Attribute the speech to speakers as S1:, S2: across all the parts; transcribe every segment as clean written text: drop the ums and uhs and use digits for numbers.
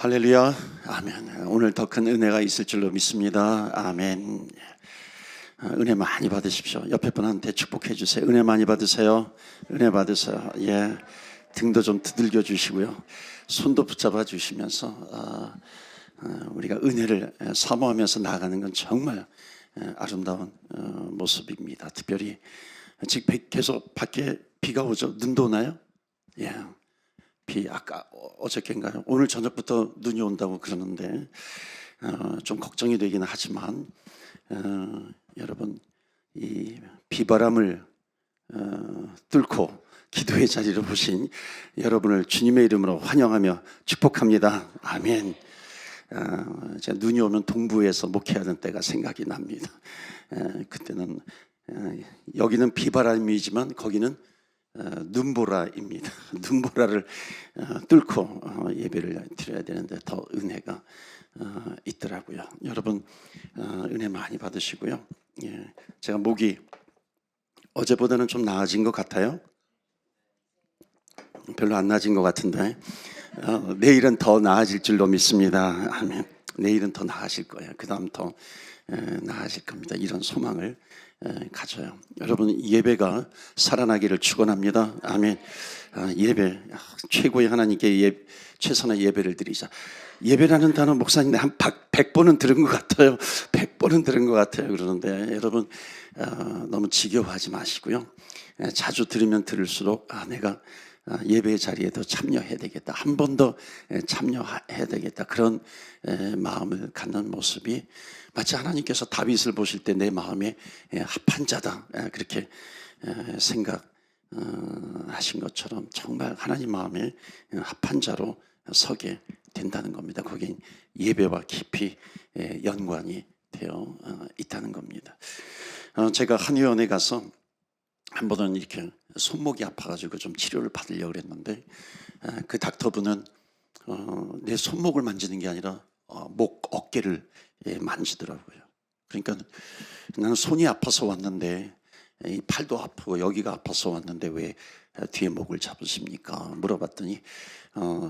S1: 할렐루야, 아멘. 오늘 더 큰 은혜가 있을 줄로 믿습니다. 아멘. 은혜 많이 받으십시오. 옆에 분한테 축복해 주세요. 은혜 많이 받으세요. 은혜 받으세요. 예, 등도 좀 두들겨 주시고요. 손도 붙잡아 주시면서 우리가 은혜를 사모하면서 나아가는 건 정말 아름다운 모습입니다. 특별히 지금 계속 밖에 비가 오죠. 눈도 오나요? 예. 비 아까 어저께인가요? 오늘 저녁부터 눈이 온다고 그러는데 좀 걱정이 되기는 하지만 여러분 이 비바람을 뚫고 기도의 자리로 보신 여러분을 주님의 이름으로 환영하며 축복합니다. 아멘. 제가 눈이 오면 동부에서 목회하는 때가 생각이 납니다. 그때는 여기는 비바람이지만 거기는 눈보라입니다. 눈보라를 뚫고 예배를 드려야 되는데 더 은혜가 있더라고요. 여러분 은혜 많이 받으시고요. 예, 제가 목이 어제보다는 좀 나아진 것 같아요. 별로 안 나아진 것 같은데 내일은 더 나아질 줄로 믿습니다. 아멘. 내일은 더 나아질 거예요. 그 다음 더 나아질 겁니다. 이런 소망을 가져요. 여러분 예배가 살아나기를 축원합니다. 아멘. 예배 최고의 하나님께 최선의 예배를 드리자. 예배라는 단어 목사님 한 100번은 들은 것 같아요. 100번은 들은 것 같아요. 그러는데 여러분 너무 지겨워하지 마시고요. 자주 들으면 들을수록 내가 예배의 자리에 더 참여해야 되겠다. 한 번 더 참여해야 되겠다. 그런 마음을 갖는 모습이 마치 하나님께서 다윗을 보실 때 내 마음에 합한 자다. 그렇게 생각하신 것처럼 정말 하나님 마음에 합한 자로 서게 된다는 겁니다. 거긴 예배와 깊이 연관이 되어 있다는 겁니다. 제가 한의원에 가서 한 번은 이렇게 손목이 아파가지고 좀 치료를 받으려고 그랬는데 그 닥터분은 내 손목을 만지는 게 아니라 어깨를 만지더라고요. 그러니까 나는 손이 아파서 왔는데 이 팔도 아프고 여기가 아파서 왔는데 왜 뒤에 목을 잡으십니까? 물어봤더니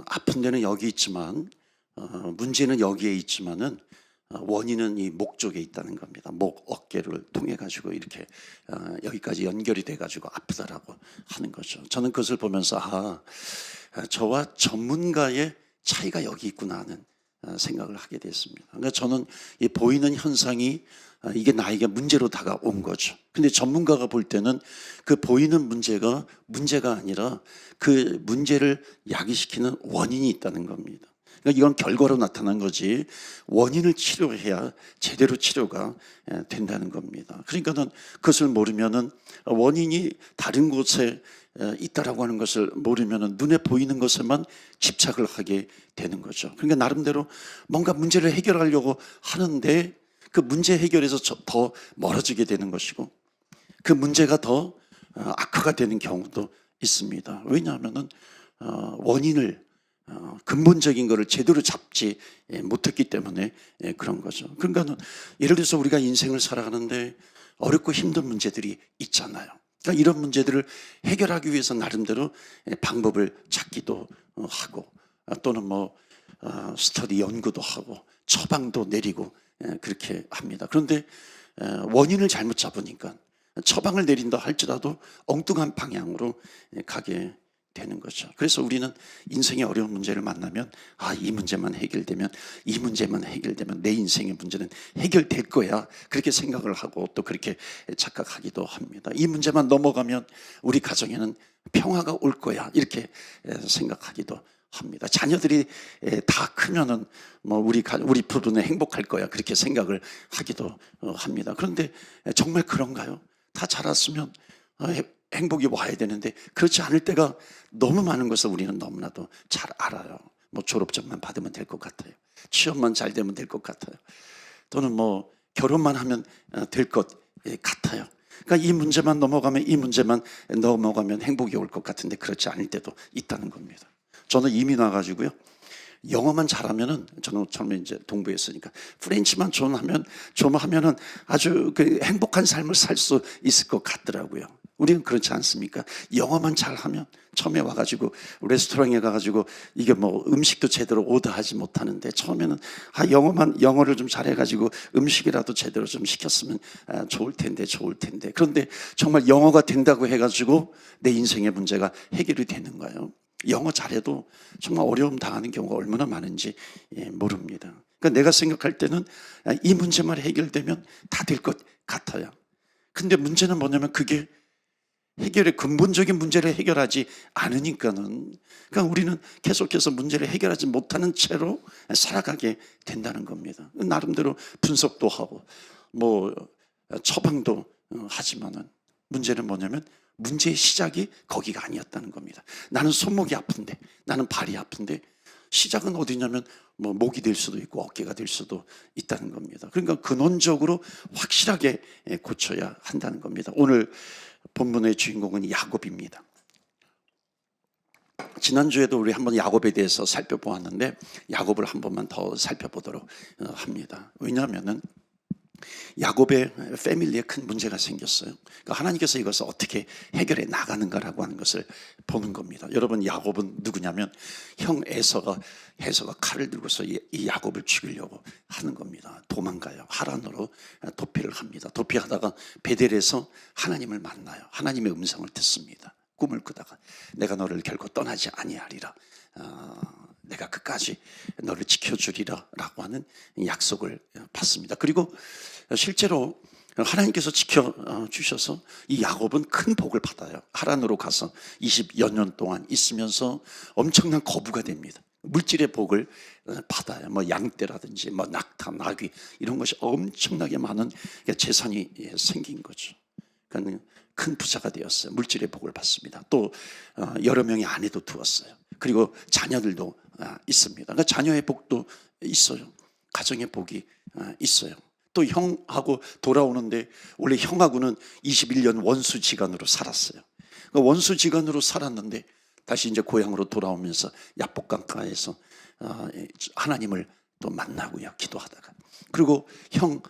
S1: 아픈 데는 여기 있지만 문제는 여기에 있지만은 원인은 이 목 쪽에 있다는 겁니다. 목 어깨를 통해 가지고 이렇게 여기까지 연결이 돼 가지고 아프다라고 하는 거죠. 저는 그것을 보면서 저와 전문가의 차이가 여기 있구나 하는 생각을 하게 됐습니다. 그러니까 저는 이 보이는 현상이 이게 나에게 문제로 다가온 거죠. 근데 전문가가 볼 때는 그 보이는 문제가 아니라 그 문제를 야기시키는 원인이 있다는 겁니다. 그러니까 이건 결과로 나타난 거지 원인을 치료해야 제대로 치료가 된다는 겁니다. 그러니까는 그것을 모르면은 원인이 다른 곳에 있다라고 하는 것을 모르면은 눈에 보이는 것에만 집착을 하게 되는 거죠. 그러니까 나름대로 뭔가 문제를 해결하려고 하는데 그 문제 해결에서 더 멀어지게 되는 것이고 그 문제가 더 악화가 되는 경우도 있습니다. 왜냐하면은 원인을 근본적인 것을 제대로 잡지 못했기 때문에 그런 거죠. 그러니까 예를 들어서 우리가 인생을 살아가는데 어렵고 힘든 문제들이 있잖아요. 그러니까 이런 문제들을 해결하기 위해서 나름대로 방법을 찾기도 하고 또는 스터디 연구도 하고 처방도 내리고 그렇게 합니다. 그런데 원인을 잘못 잡으니까 처방을 내린다 할지라도 엉뚱한 방향으로 가게 되는 거죠. 그래서 우리는 인생의 어려운 문제를 만나면 이 문제만 해결되면 내 인생의 문제는 해결될 거야 그렇게 생각을 하고 또 그렇게 착각하기도 합니다. 이 문제만 넘어가면 우리 가정에는 평화가 올 거야 이렇게 생각하기도 합니다. 자녀들이 다 크면은 우리 부부는 행복할 거야 그렇게 생각을 하기도 합니다. 그런데 정말 그런가요? 다 자랐으면 행복이 와야 되는데 그렇지 않을 때가 너무 많은 것을 우리는 너무나도 잘 알아요. 졸업장만 받으면 될 것 같아요. 취업만 잘 되면 될 것 같아요. 또는 결혼만 하면 될 것 같아요. 그러니까 이 문제만 넘어가면 행복이 올 것 같은데 그렇지 않을 때도 있다는 겁니다. 저는 이미 나가지고요. 영어만 잘하면은 저는 처음에 이제 동부에 있으니까 프렌치만 좀 하면은 아주 행복한 삶을 살 수 있을 것 같더라고요. 우리는 그렇지 않습니까? 영어만 잘하면, 처음에 와가지고 레스토랑에 가가지고 이게 뭐 음식도 제대로 오더하지 못하는데, 처음에는 영어를 좀 잘해가지고 음식이라도 제대로 좀 시켰으면 좋을 텐데. 그런데 정말 영어가 된다고 해가지고 내 인생의 문제가 해결이 되는가요? 영어 잘해도 정말 어려움 당하는 경우가 얼마나 많은지 모릅니다. 그러니까 내가 생각할 때는 이 문제만 해결되면 다 될 것 같아요. 근데 문제는 뭐냐면 그게 해결의 근본적인 문제를 해결하지 않으니까는, 그러니까 우리는 계속해서 문제를 해결하지 못하는 채로 살아가게 된다는 겁니다. 나름대로 분석도 하고 뭐 처방도 하지만은 문제는 뭐냐면 문제의 시작이 거기가 아니었다는 겁니다. 나는 손목이 아픈데, 나는 발이 아픈데 시작은 어디냐면 뭐 목이 될 수도 있고 어깨가 될 수도 있다는 겁니다. 그러니까 근원적으로 확실하게 고쳐야 한다는 겁니다. 오늘 본문의 주인공은 야곱입니다. 지난주에도 우리 한번 야곱에 대해서 살펴보았는데 야곱을 한 번만 더 살펴보도록 합니다. 왜냐하면은 야곱의 패밀리에 큰 문제가 생겼어요. 그러니까 하나님께서 이것을 어떻게 해결해 나가는가라고 하는 것을 보는 겁니다. 여러분, 야곱은 누구냐면 형 에서가 칼을 들고서 이 야곱을 죽이려고 하는 겁니다. 도망가요. 하란으로 도피를 합니다. 도피하다가 베델에서 하나님을 만나요. 하나님의 음성을 듣습니다. 꿈을 꾸다가 내가 너를 결코 떠나지 아니하리라, 내가 끝까지 너를 지켜주리라 라고 하는 약속을 받습니다. 그리고 실제로 하나님께서 지켜주셔서 이 야곱은 큰 복을 받아요. 하란으로 가서 20여 년 동안 있으면서 엄청난 거부가 됩니다. 물질의 복을 받아요. 뭐 양떼라든지 뭐 낙타, 나귀 이런 것이 엄청나게 많은 재산이 생긴 거죠. 그러니까 큰 부자가 되었어요. 물질의 복을 받습니다. 또 여러 명의 아내도 두었어요. 그리고 자녀들도 있습니다. 그러니까 자녀의 복도 있어요. 가정의 복이 있어요. 또 형하고 돌아오는데 원래 형하고는 21년 원수지간으로 살았어요. 그러니까 원수지간으로 살았는데 다시 이제 고향으로 돌아오면서 야복강가에서 하나님을 또 만나고요, 기도하다가. 그리고 형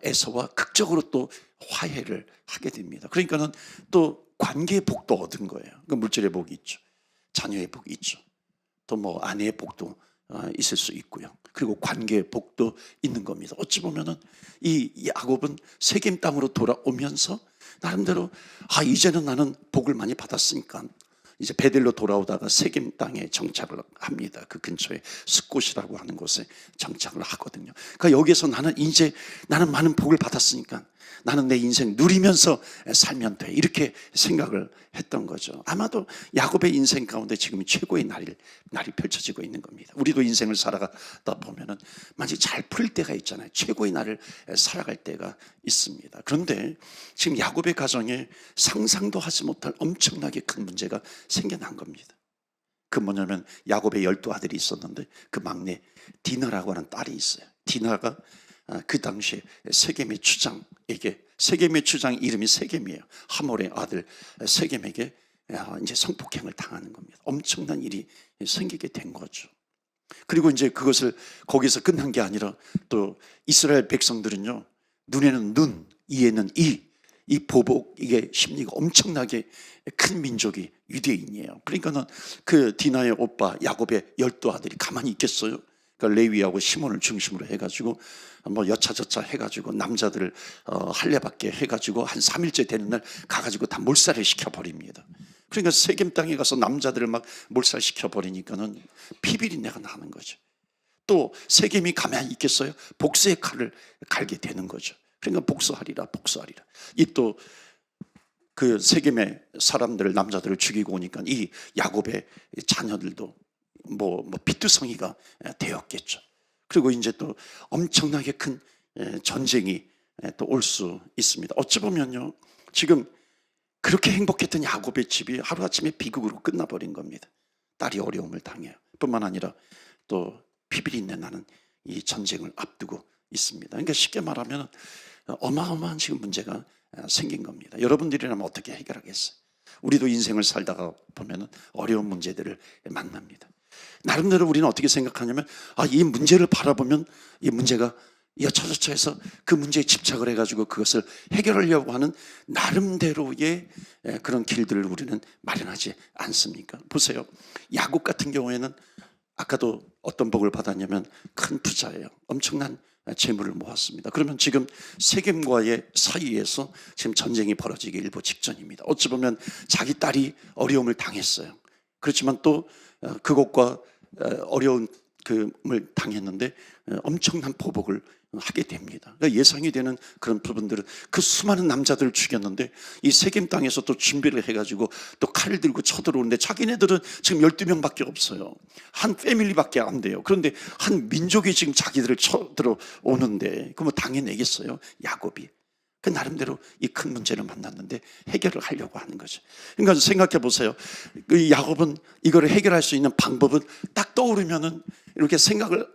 S1: 에서와 극적으로 또 화해를 하게 됩니다. 그러니까는 또 관계의 복도 얻은 거예요. 그러니까 물질의 복이 있죠. 자녀의 복이 있죠. 또 뭐 아내의 복도 있을 수 있고요. 그리고 관계의 복도 있는 겁니다. 어찌 보면은 이 야곱은 세겜 땅으로 돌아오면서 나름대로 이제는 나는 복을 많이 받았으니까 이제 베델로 돌아오다가 세겜 땅에 정착을 합니다. 그 근처에 숫곳이라고 하는 곳에 정착을 하거든요. 그러니까 여기서 나는 많은 복을 받았으니까 나는 내 인생 누리면서 살면 돼, 이렇게 생각을 했던 거죠. 아마도 야곱의 인생 가운데 지금 최고의 날이 펼쳐지고 있는 겁니다. 우리도 인생을 살아가다 보면은 많이 잘 풀릴 때가 있잖아요. 최고의 날을 살아갈 때가 있습니다. 그런데 지금 야곱의 가정에 상상도 하지 못할 엄청나게 큰 문제가 생겨난 겁니다. 그 뭐냐면 야곱의 12아들이 있었는데 그 막내 디나라고 하는 딸이 있어요. 디나가 그 당시에 세겜의 주장 이름이 세겜이에요. 하몰의 아들 세겜에게 이제 성폭행을 당하는 겁니다. 엄청난 일이 생기게 된 거죠. 그리고 이제 그것을 거기서 끝난 게 아니라 또 이스라엘 백성들은요, 눈에는 눈, 이에는 이 보복, 이게 심리가 엄청나게 큰 민족이 유대인이에요. 그러니까는 그 디나의 오빠 야곱의 12아들이 가만히 있겠어요? 그러니까 레위하고 시몬을 중심으로 해가지고 뭐 여차저차 해가지고 남자들을 할례받게 해가지고 한 3일째 되는 날 가가지고 다 몰살을 시켜버립니다. 그러니까 세겜 땅에 가서 남자들을 막 몰살시켜버리니까는 피비린내가 나는 거죠. 또 세겜이 가만히 있겠어요? 복수의 칼을 갈게 되는 거죠. 그러니까 복수하리라. 이 또 그 세겜의 사람들을, 남자들을 죽이고 오니까 이 야곱의 자녀들도 뭐 피투성이가 되었겠죠. 그리고 이제 또 엄청나게 큰 전쟁이 또 올 수 있습니다. 어찌 보면요, 지금 그렇게 행복했던 야곱의 집이 하루아침에 비극으로 끝나버린 겁니다. 딸이 어려움을 당해요. 뿐만 아니라 또 피비린내 나는 이 전쟁을 앞두고 있습니다. 그러니까 쉽게 말하면 어마어마한 지금 문제가 생긴 겁니다. 여러분들이라면 어떻게 해결하겠어요? 우리도 인생을 살다가 보면 어려운 문제들을 만납니다. 나름대로 우리는 어떻게 생각하냐면 이 문제를 바라보면 이 문제가 여차저차해서 그 문제에 집착을 해가지고 그것을 해결하려고 하는 나름대로의 그런 길들을 우리는 마련하지 않습니까? 보세요. 야곱 같은 경우에는 아까도 어떤 복을 받았냐면 큰 부자예요. 엄청난 재물을 모았습니다. 그러면 지금 세겜과의 사이에서 지금 전쟁이 벌어지기 일보 직전입니다. 어찌 보면 자기 딸이 어려움을 당했어요. 그렇지만 또 그것과 어려운 그을 당했는데 엄청난 보복을 하게 됩니다. 그러니까 예상이 되는 그런 부분들은 그 수많은 남자들을 죽였는데 이 세겜 땅에서 또 준비를 해가지고 또 칼을 들고 쳐들어오는데 자기네들은 지금 12명밖에 없어요. 한 패밀리밖에 안 돼요. 그런데 한 민족이 지금 자기들을 쳐들어오는데 그럼 당해내겠어요? 야곱이. 그 나름대로 이 큰 문제를 만났는데 해결을 하려고 하는 거죠. 그러니까 생각해 보세요. 이 야곱은 이거를 해결할 수 있는 방법은 딱 떠오르면은 이렇게 생각을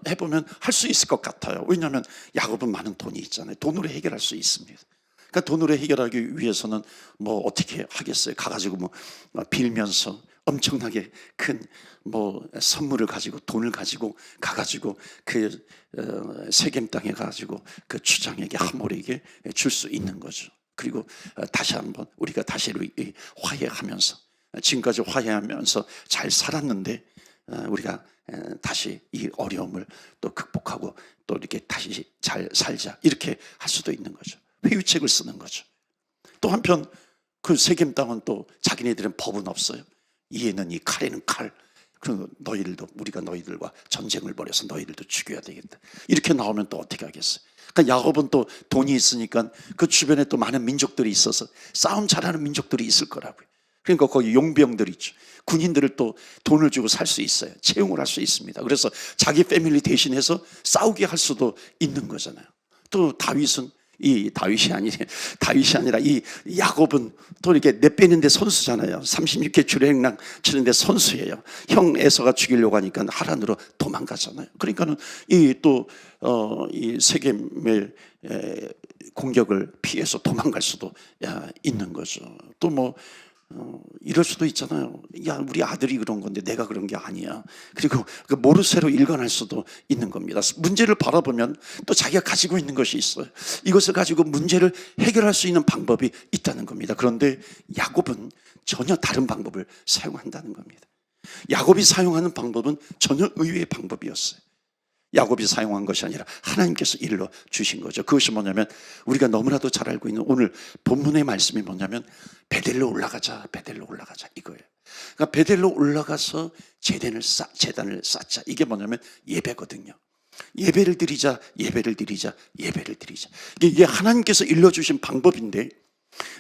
S1: 해보면 할 수 있을 것 같아요. 왜냐하면 야곱은 많은 돈이 있잖아요. 돈으로 해결할 수 있습니다. 그러니까 돈으로 해결하기 위해서는 뭐 어떻게 하겠어요? 가가지고 뭐 빌면서 엄청나게 큰 뭐 선물을 가지고 돈을 가지고 가가지고 그 세겜 땅에 가지고 그 추장에게 하몰에게 줄 수 있는 거죠. 그리고 다시 한번 우리가 다시 화해하면서 지금까지 화해하면서 잘 살았는데 우리가 다시 이 어려움을 또 극복하고 또 이렇게 다시 잘 살자 이렇게 할 수도 있는 거죠. 회유책을 쓰는 거죠. 또 한편 그 세겜 땅은 또 자기네들은 법은 없어요. 이에는 이 칼에는 칼. 그럼 너희들도 우리가 너희들과 전쟁을 벌여서 너희들도 죽여야 되겠다. 이렇게 나오면 또 어떻게 하겠어요? 그러니까 야곱은 또 돈이 있으니까 그 주변에 또 많은 민족들이 있어서 싸움 잘하는 민족들이 있을 거라고요. 그러니까 거기 용병들 있죠. 군인들을 또 돈을 주고 살 수 있어요. 채용을 할 수 있습니다. 그래서 자기 패밀리 대신해서 싸우게 할 수도 있는 거잖아요. 또 다윗이 아니라 이 야곱은 또 이렇게 내 빼는데 선수잖아요. 36개 주례행랑 치는데 선수예요. 형 에서가 죽이려고 하니까 하란으로 도망가잖아요. 그러니까는 이 세겜의 공격을 피해서 도망갈 수도 있는 거죠. 또 뭐 이럴 수도 있잖아요. 야, 우리 아들이 그런 건데 내가 그런 게 아니야. 그리고 그 모르쇠로 일관할 수도 있는 겁니다. 문제를 바라보면 또 자기가 가지고 있는 것이 있어요. 이것을 가지고 문제를 해결할 수 있는 방법이 있다는 겁니다. 그런데 야곱은 전혀 다른 방법을 사용한다는 겁니다. 야곱이 사용하는 방법은 전혀 의외의 방법이었어요. 야곱이 사용한 것이 아니라 하나님께서 일러 주신 거죠. 그것이 뭐냐면 우리가 너무나도 잘 알고 있는 오늘 본문의 말씀이 뭐냐면 베델로 올라가자 이거예요. 그러니까 베델로 올라가서 제단을 쌓자. 이게 뭐냐면 예배거든요. 예배를 드리자. 이게 하나님께서 일러주신 방법인데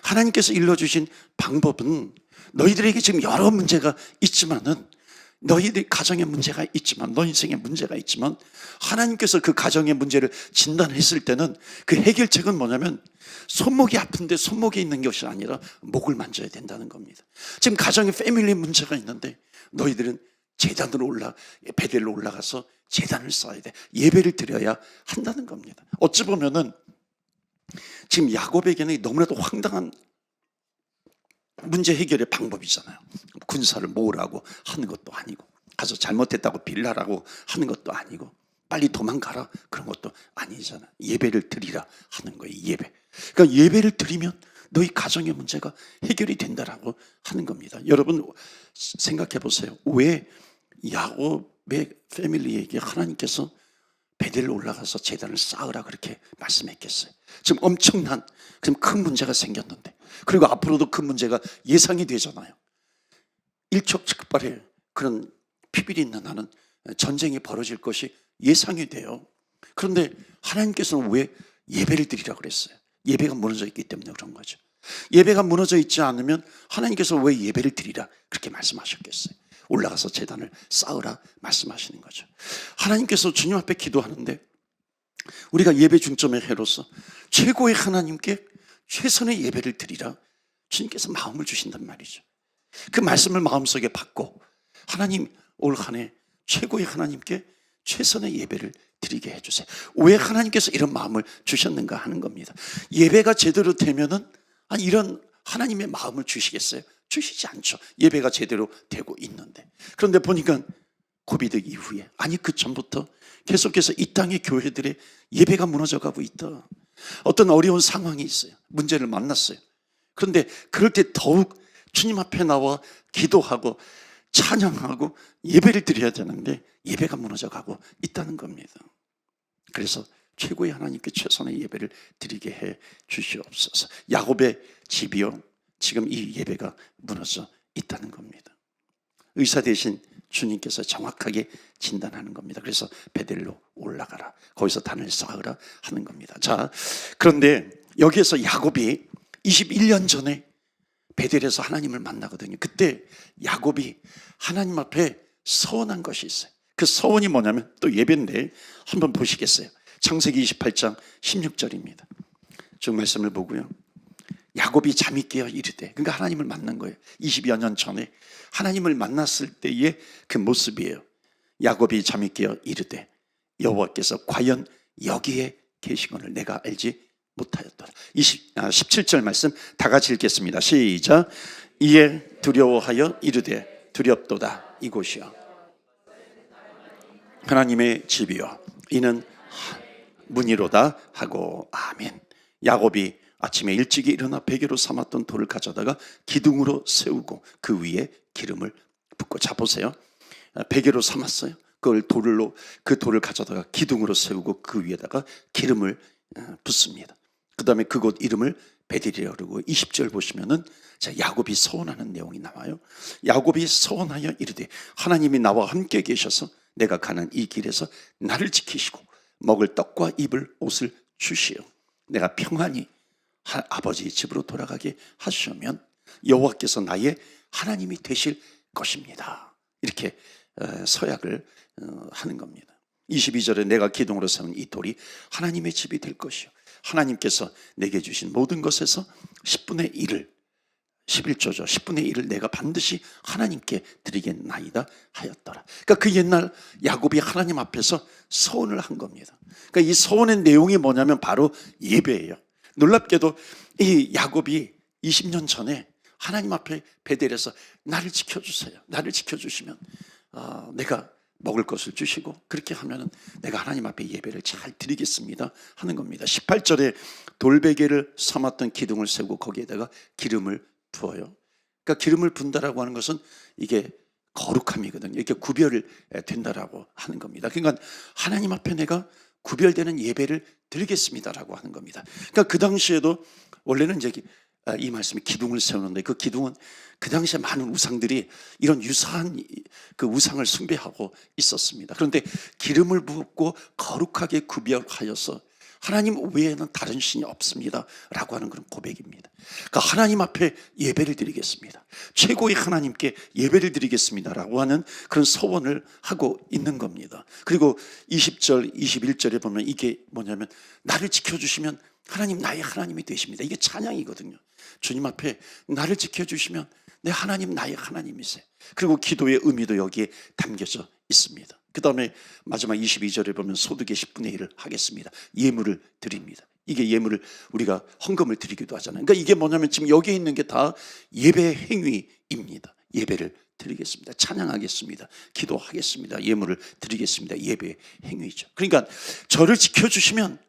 S1: 하나님께서 일러주신 방법은 너희들에게 지금 여러 문제가 있지만은 너희들 가정에 문제가 있지만 너 인생에 문제가 있지만 하나님께서 그 가정의 문제를 진단했을 때는 그 해결책은 뭐냐면 손목이 아픈데 손목에 있는 것이 아니라 목을 만져야 된다는 겁니다. 지금 가정에 패밀리 문제가 있는데 너희들은 베델로 올라가서 제단을 쌓아야 돼. 예배를 드려야 한다는 겁니다. 어찌 보면은 지금 야곱에게는 너무나도 황당한 문제 해결의 방법이잖아요. 군사를 모으라고 하는 것도 아니고 가서 잘못했다고 빌라라고 하는 것도 아니고 빨리 도망가라 그런 것도 아니잖아요. 예배를 드리라 하는 거예요. 예배. 그러니까 예배를 드리면 너희 가정의 문제가 해결이 된다라고 하는 겁니다. 여러분 생각해 보세요. 왜 야곱의 패밀리에게 하나님께서 베델로 올라가서 제단을 쌓으라 그렇게 말씀했겠어요? 지금 엄청난 지금 큰 문제가 생겼는데 그리고 앞으로도 큰 문제가 예상이 되잖아요. 일촉즉발의 그런 피비리 있는 하는 전쟁이 벌어질 것이 예상이 돼요. 그런데 하나님께서는 왜 예배를 드리라 그랬어요? 예배가 무너져 있기 때문에 그런 거죠. 예배가 무너져 있지 않으면 하나님께서 왜 예배를 드리라 그렇게 말씀하셨겠어요? 올라가서 제단을 쌓으라 말씀하시는 거죠. 하나님께서 주님 앞에 기도하는데 우리가 예배 중점의 해로서 최고의 하나님께 최선의 예배를 드리라 주님께서 마음을 주신단 말이죠. 그 말씀을 마음속에 받고 하나님 올 한 해 최고의 하나님께 최선의 예배를 드리게 해주세요. 왜 하나님께서 이런 마음을 주셨는가 하는 겁니다. 예배가 제대로 되면은 이런 하나님의 마음을 주시겠어요? 주시지 않죠. 예배가 제대로 되고 있는데. 그런데 보니까 코비드 이후에, 아니 그 전부터 계속해서 이 땅의 교회들의 예배가 무너져가고 있다. 어떤 어려운 상황이 있어요. 문제를 만났어요. 그런데 그럴 때 더욱 주님 앞에 나와 기도하고 찬양하고 예배를 드려야 되는데 예배가 무너져가고 있다는 겁니다. 그래서 최고의 하나님께 최선의 예배를 드리게 해 주시옵소서. 야곱의 집이요, 지금 이 예배가 무너져 있다는 겁니다. 의사 대신 주님께서 정확하게 진단하는 겁니다. 그래서 베델로 올라가라, 거기서 단을 쌓으라 하는 겁니다. 자, 그런데 여기에서 야곱이 21년 전에 베델에서 하나님을 만나거든요. 그때 야곱이 하나님 앞에 서원한 것이 있어요. 그 서원이 뭐냐면 또 예배인데 한번 보시겠어요? 창세기 28장 16절입니다. 쭉 말씀을 보고요. 야곱이 잠이 깨어 이르되, 그러니까 하나님을 만난 거예요. 20여 년 전에 하나님을 만났을 때의 그 모습이에요. 야곱이 잠이 깨어 이르되 여호와께서 과연 여기에 계시거늘 내가 알지 못하였더라. 17절 말씀 다 같이 읽겠습니다. 시작. 이에 두려워하여 이르되 두렵도다 이곳이여 하나님의 집이여 이는 문이로다 하고. 아멘. 야곱이 아침에 일찍이 일어나 베개로 삼았던 돌을 가져다가 기둥으로 세우고 그 위에 기름을 붓고, 자 보세요. 베개로 삼았어요. 그 돌을 가져다가 기둥으로 세우고 그 위에다가 기름을 붓습니다. 그 다음에 그곳 이름을 베델이라고 그러고 20절 보시면은 자, 야곱이 서원하는 내용이 나와요. 야곱이 서원하여 이르되 하나님이 나와 함께 계셔서 내가 가는 이 길에서 나를 지키시고 먹을 떡과 입을 옷을 주시어 내가 평안히 아버지 집으로 돌아가게 하시면 여호와께서 나의 하나님이 되실 것입니다. 이렇게 서약을 하는 겁니다. 22절에 내가 기둥으로 세운 이 돌이 하나님의 집이 될 것이요 하나님께서 내게 주신 모든 것에서 10분의 1을 11조죠. 10분의 1을 내가 반드시 하나님께 드리겠나이다 하였더라. 그러니까 그 옛날 야곱이 하나님 앞에서 서원을 한 겁니다. 그러니까 이 서원의 내용이 뭐냐면 바로 예배예요. 놀랍게도 이 야곱이 20년 전에 하나님 앞에 베델에서 나를 지켜주세요. 나를 지켜주시면 내가 먹을 것을 주시고 그렇게 하면은 내가 하나님 앞에 예배를 잘 드리겠습니다 하는 겁니다. 18절에 돌베개를 삼았던 기둥을 세우고 거기에다가 기름을 부어요. 그러니까 기름을 붓는다라고 하는 것은 이게 거룩함이거든요. 이렇게 구별을 된다라고 하는 겁니다. 그러니까 하나님 앞에 내가 구별되는 예배를 드리겠습니다라고 하는 겁니다. 그러니까 그 당시에도 원래는 이제 이 말씀이 기둥을 세우는데 그 기둥은 그 당시에 많은 우상들이 이런 유사한 그 우상을 숭배하고 있었습니다. 그런데 기름을 붓고 거룩하게 구별하여서 하나님 외에는 다른 신이 없습니다 라고 하는 그런 고백입니다. 그러니까 하나님 앞에 예배를 드리겠습니다, 최고의 하나님께 예배를 드리겠습니다 라고 하는 그런 서원을 하고 있는 겁니다. 그리고 20절 21절에 보면 이게 뭐냐면 나를 지켜주시면 하나님 나의 하나님이 되십니다. 이게 찬양이거든요. 주님 앞에 나를 지켜주시면 내 하나님 나의 하나님이세요. 그리고 기도의 의미도 여기에 담겨져 있습니다. 그 다음에 마지막 22절에 보면 소득의 10분의 1을 하겠습니다. 예물을 드립니다. 이게 예물을 우리가 헌금을 드리기도 하잖아요. 그러니까 이게 뭐냐면 지금 여기에 있는 게 다 예배 행위입니다. 예배를 드리겠습니다. 찬양하겠습니다. 기도하겠습니다. 예물을 드리겠습니다. 예배 행위죠. 그러니까 저를 지켜주시면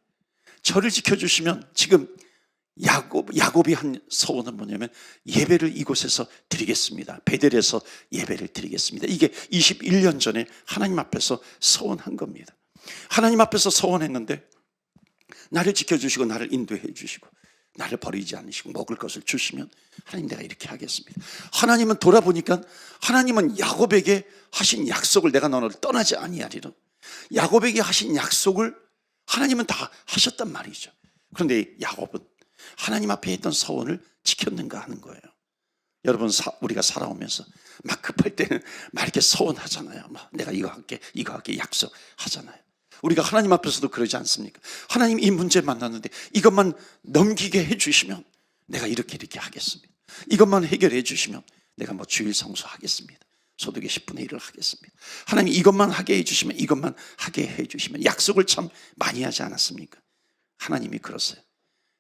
S1: 지금 야곱이 한 서원은 뭐냐면 예배를 이곳에서 드리겠습니다. 베델에서 예배를 드리겠습니다. 이게 21년 전에 하나님 앞에서 서원한 겁니다. 하나님 앞에서 서원했는데 나를 지켜주시고 나를 인도해 주시고 나를 버리지 않으시고 먹을 것을 주시면 하나님 내가 이렇게 하겠습니다. 하나님은 돌아보니까 하나님은 야곱에게 하신 약속을 내가 너를 떠나지 아니하리라. 야곱에게 하신 약속을 하나님은 다 하셨단 말이죠. 그런데 야곱은 하나님 앞에 있던 서원을 지켰는가 하는 거예요. 여러분 우리가 살아오면서 막 급할 때는 막 이렇게 서원하잖아요. 막 내가 이거 할게 약속하잖아요. 우리가 하나님 앞에서도 그러지 않습니까? 하나님 이 문제 만났는데 이것만 넘기게 해주시면 내가 이렇게 하겠습니다. 이것만 해결해 주시면 내가 뭐 주일 성수하겠습니다. 소득의 10분의 1을 하겠습니다. 하나님 이것만 하게 해주시면 이것만 하게 해주시면 약속을 참 많이 하지 않았습니까? 하나님이 그러세요.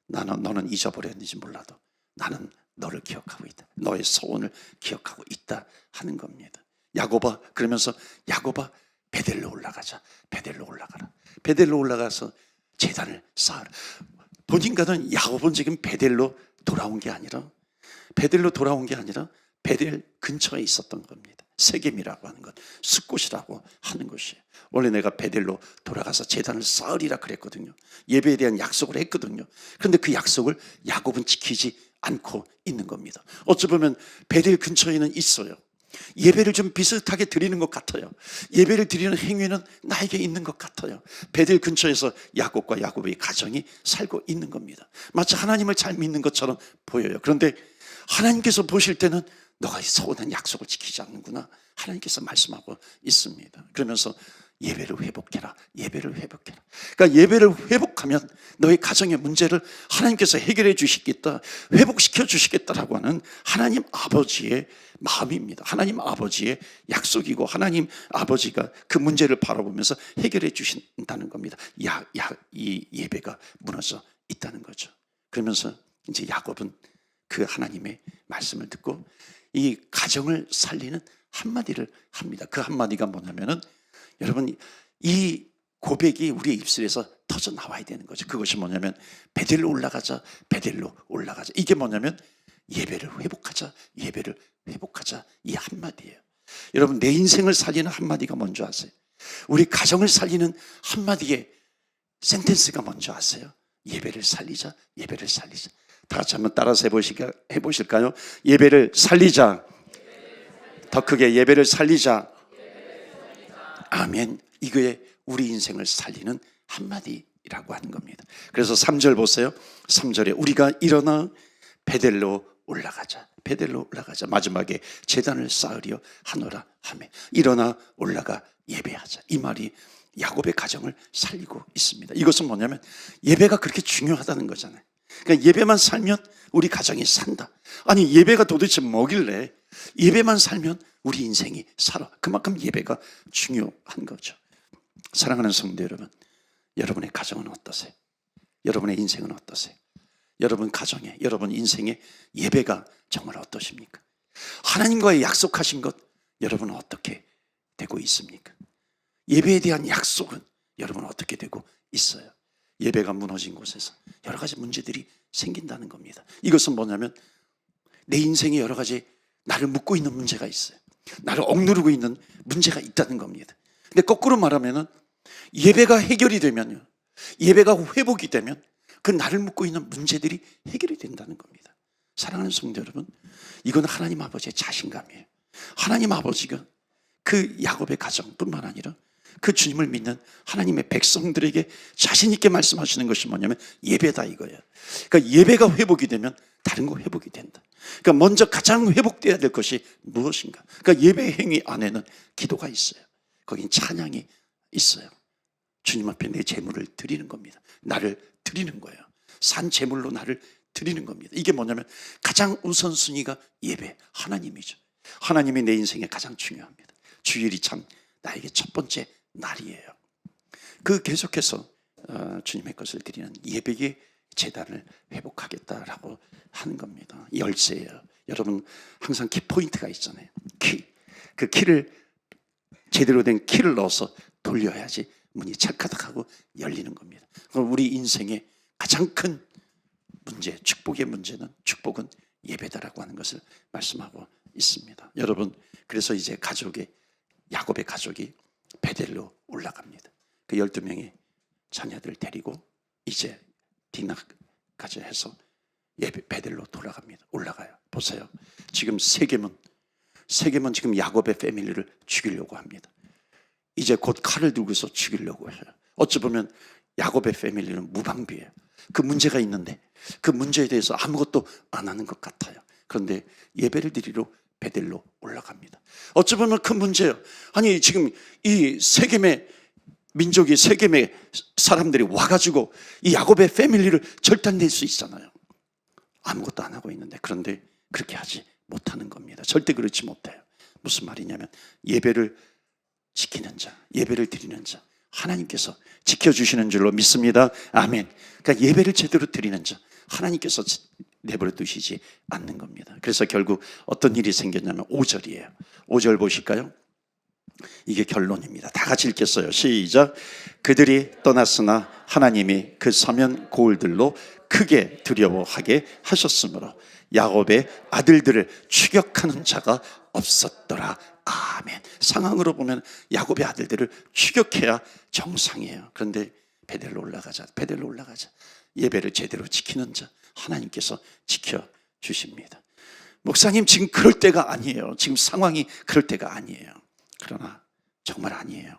S1: 너는 잊어버렸는지 몰라도 나는 너를 기억하고 있다. 너의 소원을 기억하고 있다 하는 겁니다. 야곱아, 그러면서 야곱아 베델로 올라가자. 베델로 올라가라. 베델로 올라가서 제단을 쌓으라. 보니까는 야곱은 지금 베델로 돌아온 게 아니라 베델 근처에 있었던 겁니다. 세겜이라고 하는 것, 숫곳이라고 하는 것이에요. 원래 내가 베델로 돌아가서 제단을 쌓으리라 그랬거든요. 예배에 대한 약속을 했거든요. 그런데 그 약속을 야곱은 지키지 않고 있는 겁니다. 어찌 보면 베델 근처에는 있어요. 예배를 좀 비슷하게 드리는 것 같아요. 예배를 드리는 행위는 나에게 있는 것 같아요. 베델 근처에서 야곱과 야곱의 가정이 살고 있는 겁니다. 마치 하나님을 잘 믿는 것처럼 보여요. 그런데 하나님께서 보실 때는 너가 서운한 약속을 지키지 않는구나, 하나님께서 말씀하고 있습니다. 그러면서 예배를 회복해라. 예배를 회복해라. 그러니까 예배를 회복하면 너의 가정의 문제를 하나님께서 해결해 주시겠다, 회복시켜 주시겠다라고 하는 하나님 아버지의 마음입니다. 하나님 아버지의 약속이고 하나님 아버지가 그 문제를 바라보면서 해결해 주신다는 겁니다. 이 예배가 무너져 있다는 거죠. 그러면서 이제 야곱은 그 하나님의 말씀을 듣고 이 가정을 살리는 한마디를 합니다. 그 한마디가 뭐냐면은, 여러분, 이 고백이 우리의 입술에서 터져 나와야 되는 거죠. 그것이 뭐냐면 베델로 올라가자, 베델로 올라가자. 이게 뭐냐면 예배를 회복하자, 예배를 회복하자, 이 한마디예요. 여러분, 내 인생을 살리는 한마디가 뭔지 아세요? 우리 가정을 살리는 한마디의 센텐스가 뭔지 아세요? 예배를 살리자, 예배를 살리자. 다 같이 한번 따라서 해보실까요? 예배를 살리자. 더 크게, 예배를 살리자. 아멘. 이거에 우리 인생을 살리는 한마디라고 하는 겁니다. 그래서 3절 보세요. 3절에 우리가 일어나 베델로 올라가자. 베델로 올라가자. 마지막에 제단을 쌓으려 하노라 하며 일어나 올라가 예배하자. 이 말이 야곱의 가정을 살리고 있습니다. 이것은 뭐냐면 예배가 그렇게 중요하다는 거잖아요. 그러니까 예배만 살면 우리 가정이 산다. 아니, 예배가 도대체 뭐길래 예배만 살면 우리 인생이 살아. 그만큼 예배가 중요한 거죠. 사랑하는 성도 여러분, 여러분의 가정은 어떠세요? 여러분의 인생은 어떠세요? 여러분 가정에, 여러분 인생에 예배가 정말 어떠십니까? 하나님과의 약속하신 것, 여러분은 어떻게 되고 있습니까? 예배에 대한 약속은 여러분 어떻게 되고 있어요? 예배가 무너진 곳에서 여러 가지 문제들이 생긴다는 겁니다. 이것은 뭐냐면 내 인생에 여러 가지 나를 묶고 있는 문제가 있어요. 나를 억누르고 있는 문제가 있다는 겁니다. 근데 거꾸로 말하면은 예배가 해결이 되면요, 예배가 회복이 되면 그 나를 묶고 있는 문제들이 해결이 된다는 겁니다. 사랑하는 성도 여러분, 이건 하나님 아버지의 자신감이에요. 하나님 아버지가 그 야곱의 가정뿐만 아니라 그 주님을 믿는 하나님의 백성들에게 자신 있게 말씀하시는 것이 뭐냐면 예배다, 이거예요. 그러니까 예배가 회복이 되면 다른 거 회복이 된다. 그러니까 먼저 가장 회복돼야 될 것이 무엇인가? 그러니까 예배 행위 안에는 기도가 있어요. 거긴 찬양이 있어요. 주님 앞에 내 재물을 드리는 겁니다. 나를 드리는 거예요. 산 재물로 나를 드리는 겁니다. 이게 뭐냐면 가장 우선순위가 예배, 하나님이죠. 하나님이 내 인생에 가장 중요합니다. 주일이 참 나에게 첫 번째 날이에요. 그 계속해서 주님의 것을 드리는 예배의 제단을 회복하겠다라고 하는 겁니다. 열쇠예요. 여러분, 항상 키포인트가 있잖아요. 그 키를, 제대로 된 키를 넣어서 돌려야지 문이 찰카닥하고 열리는 겁니다. 그럼 우리 인생의 가장 큰 문제, 축복은 예배다라고 하는 것을 말씀하고 있습니다. 여러분, 그래서 이제 야곱의 가족이 베델로 올라갑니다. 그 12명의 자녀들 데리고 이제 디나까지 해서 베델로 올라가요. 보세요. 지금 세겜은 지금 야곱의 패밀리를 죽이려고 합니다. 이제 곧 칼을 들고서 죽이려고 해요. 어찌 보면 야곱의 패밀리는 무방비예요. 그 문제가 있는데 그 문제에 대해서 아무것도 안 하는 것 같아요. 그런데 예배를 드리러 베델로 올라갑니다. 어찌 보면 큰 문제예요. 아니, 지금 이 세겜의 민족이, 세겜의 사람들이 와가지고 이 야곱의 패밀리를 절단낼 수 있잖아요. 아무것도 안 하고 있는데, 그런데 그렇게 하지 못하는 겁니다. 절대 그렇지 못해요. 무슨 말이냐면 예배를 지키는 자, 예배를 드리는 자, 하나님께서 지켜주시는 줄로 믿습니다. 아멘. 그러니까 예배를 제대로 드리는 자, 하나님께서 내버려 두시지 않는 겁니다. 그래서 결국 어떤 일이 생겼냐면 5절이에요. 5절 보실까요? 이게 결론입니다. 다 같이 읽겠어요. 시작. 그들이 떠났으나 하나님이 그 서면 고을들로 크게 두려워하게 하셨으므로 야곱의 아들들을 추격하는 자가 없었더라. 아멘. 상황으로 보면 야곱의 아들들을 추격해야 정상이에요. 그런데 베델로 올라가자. 예배를 제대로 지키는 자 하나님께서 지켜주십니다. 목사님, 지금 그럴 때가 아니에요. 지금 상황이 그럴 때가 아니에요. 그러나 정말 아니에요.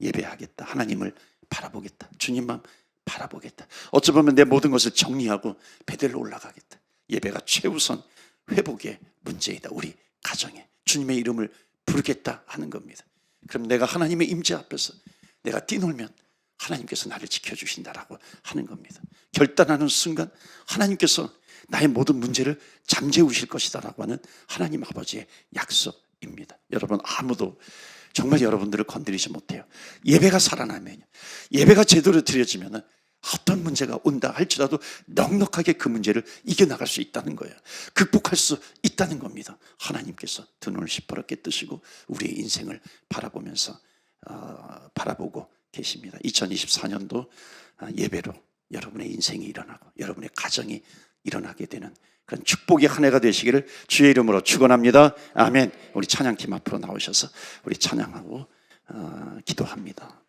S1: 예배하겠다. 하나님을 바라보겠다. 주님만 바라보겠다. 어찌 보면 내 모든 것을 정리하고 베델로 올라가겠다. 예배가 최우선 회복의 문제이다. 우리 가정에 주님의 이름을 부르겠다 하는 겁니다. 그럼 내가 하나님의 임재 앞에서 내가 뛰놀면 하나님께서 나를 지켜주신다라고 하는 겁니다. 결단하는 순간 하나님께서 나의 모든 문제를 잠재우실 것이다라고 하는 하나님 아버지의 약속입니다. 여러분, 아무도 정말 여러분들을 건드리지 못해요. 예배가 살아나면, 예배가 제대로 드려지면 어떤 문제가 온다 할지라도 넉넉하게 그 문제를 이겨나갈 수 있다는 거예요. 극복할 수 있다는 겁니다. 하나님께서 두 눈을 시퍼렇게 뜨시고 우리의 인생을 바라보면서 바라보고 계십니다. 2024년도 예배로 여러분의 인생이 일어나고 여러분의 가정이 일어나게 되는 그런 축복의 한 해가 되시기를 주의 이름으로 축원합니다. 아멘. 우리 찬양팀 앞으로 나오셔서 우리 찬양하고 기도합니다.